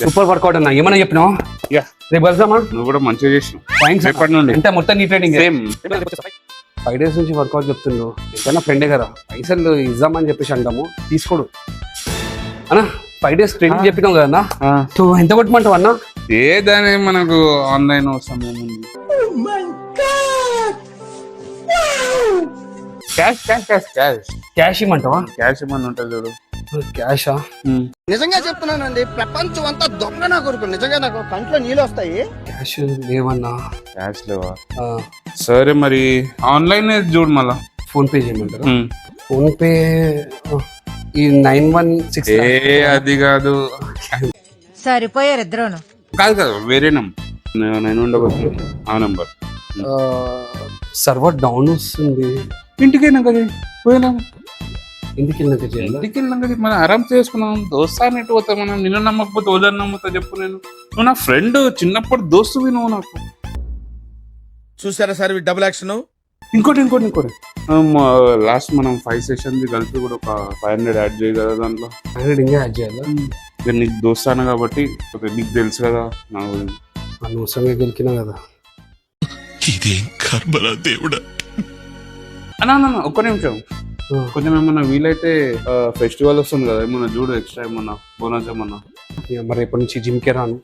Super work out అన్న. ఏమన్నా చెప్పినావు? యా రేపు వెళ్దామా? నువ్వు కూడా మంచిగా చేసినావు. థ్యాంక్స్. రేపటి నుండి అంటే మొత్తం నీ ట్రైనింగ్ సేమ్ 5 days నుంచి వర్కౌట్ చెప్తున్నావు. ఎప్పుడైనా ఫ్రెండే కదా, పైసలు ఇద్దామని చెప్పేసి అంటాము, తీసుకోడు అన్నా. 5 days ట్రైనింగ్ చెప్పినావు కదా అన్న. ఎంత కొట్టమంటావు అన్న? ఏదని మనకు ఆన్లైన్ అవసరం ఏముంది. Cash cash cash cash cash ఇమ్మంటావా? క్యాష్ ఏమన్నా ఉంటుంది చూడు. క్యాషా? నిజంగా చెప్తున్నానండి, ప్రపంచం అంతా దొంగ నా కొడుకు. నిజంగా నాకు కంట్లో నీళ్ళు వస్తాయి. క్యాష్ లేవన్నా. క్యాష్ లేవా? సరే మరి ఆన్లైన్ చూడు మళ్ళా. ఫోన్ పే చేయమంటారా? ఫోన్ పే ఈ 916 అది కాదు సరిపోయారు ఇద్దరును. కాదు కాదు వేరే నెంబర్. నేను ఉండవచ్చు ఆ నెంబర్. సర్వర్ డౌన్ వస్తుంది. ఇంటికి వెళ్ళాం కదా, పోయినాం. ఇంటికి వెళ్ళినాక చేయాలి. ఇంటికి వెళ్ళాం కదా, మనం ఆరామ్ చేసుకున్నాం. దోస్తాన్ని ఎటు పోతాం మనం? నిన్ను నమ్మకపోతే ఓదని నమ్ముతా చెప్పు. నువ్వు నా ఫ్రెండ్, చిన్నప్పుడు దోస్తువి నువ్వు నాకు. చూసారా సార్ డబుల్ యాక్షన్. ఇంకోటి లాస్ట్ మనం 5 sessions కలిపి కూడా ఒక 500 యాడ్ చేయ కదా దాంట్లో. 100 ఇంకా యాడ్ చేయాలా? ఇక నీకు దోస్తాను కాబట్టి నీకు తెలుసు కదా నాకు. అనవసరంగా గెలికినా కదా. ఇదేం కర్మరా దేవుడా. అన్నా ఒక్క నిమిషం, కొంచెం ఏమన్నా వీలైతే ఫెస్టివల్ వస్తుంది కదా, ఏమన్నా చూడు ఎక్స్ట్రా ఏమన్నా బోనస్ ఏమన్నా. మరి ఎప్పటి నుంచి జిమ్కే రాను.